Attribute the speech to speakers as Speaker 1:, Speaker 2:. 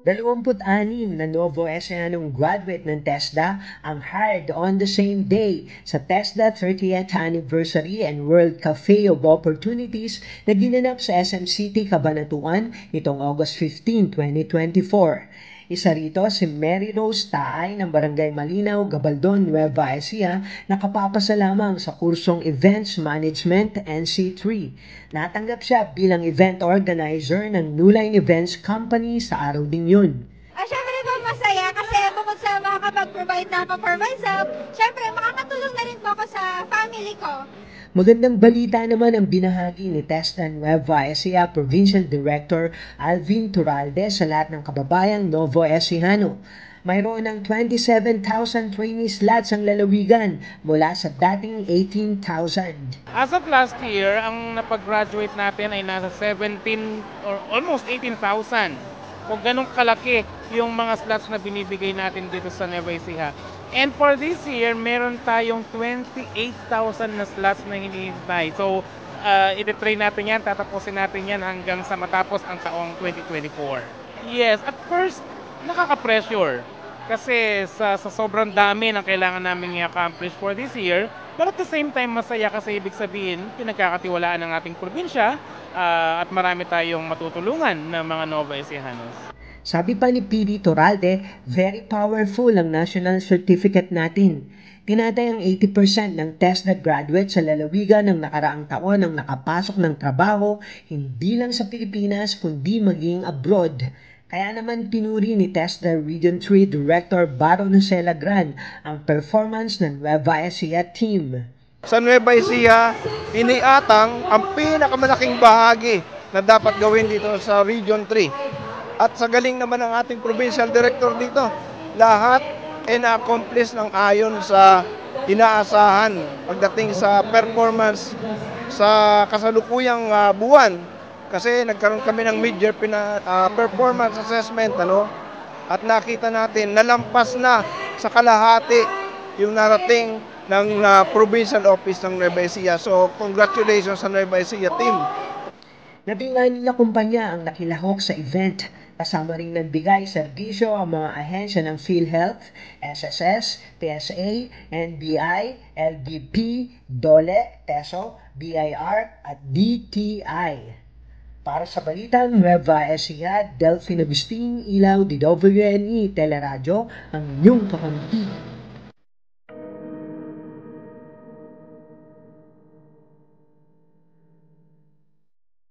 Speaker 1: 26 na Novo Ecenanong graduate ng TESDA ang hired on the same day sa TESDA 30th Anniversary and World Cafe of Opportunities na ginanap sa SM City, Cabanatuan nitong August 15, 2024. Isa rito si Mary Rose Taay ng Barangay Malinaw, Gabaldon, Nueva Ecija na kapapasalamang sa kursong Events Management NC3. Natanggap siya bilang event organizer ng New Line Events Company sa araw din yun.
Speaker 2: Siyempre po masaya kasi bukod sa makakapag-provide na performance, siyempre makakatulong na rin po ako sa family ko.
Speaker 1: Magandang balita naman ang binahagi ni TESDA Nueva Ecija Provincial Director Alvin Turalde sa lahat ng kababayang Novo Ecijano. Mayroon ng 27,000 trainee slots ang lalawigan mula sa dating 18,000.
Speaker 3: As of last year, ang napag-graduate natin ay nasa 17 or almost 18,000. Kung ganun kalaki yung mga slots na binibigay natin dito sa Nueva Ecija. And for this year, meron tayong 28,000 na slots na hinihintay. So, iti-train natin yan, tatapusin natin yan hanggang sa matapos ang taong 2024. Yes, at first, nakaka-pressure. Kasi sa sobrang dami ng kailangan namin i-accomplish for this year. But at the same time, masaya kasi ibig sabihin, pinagkakatiwalaan ng ating probinsya at marami tayong matutulungan ng mga Nova Ecijanos.
Speaker 1: Sabi pa ni PD Turalde, very powerful ang national certificate natin. Tinatayang 80% ng TESDA graduates sa lalawigan ng nakaraang taon ang nakapasok ng trabaho hindi lang sa Pilipinas kundi maging abroad. Kaya naman pinuri ni TESDA Region 3 Director Baron Nacela Gran ang performance ng Nueva Ecija team.
Speaker 4: Sa Nueva Ecija, iniatang ang pinakamalaking bahagi na dapat gawin dito sa Region 3. At sa galing naman ng ating provincial director dito, lahat ay na-accomplish ng ayon sa inaasahan pagdating sa performance sa kasalukuyang buwan. Kasi nagkaroon kami ng mid-year performance assessment, at nakita natin nalampas na sa kalahati yung narating ng provincial office ng Nueva Ecija. So congratulations sa Nueva Ecija team.
Speaker 1: 19 na kumpanya ang nakilahok sa event. Kasama ring nagbigay serbisyo ang mga ahensya ng PhilHealth, SSS, PSA, NBI, LBP, DOLE, TESO, BIR at DTI. Para sa Balitang Nueva Ecija, Delphine Agustin, Ilaw, DWNE, Teleradyo, ang inyong kakampi.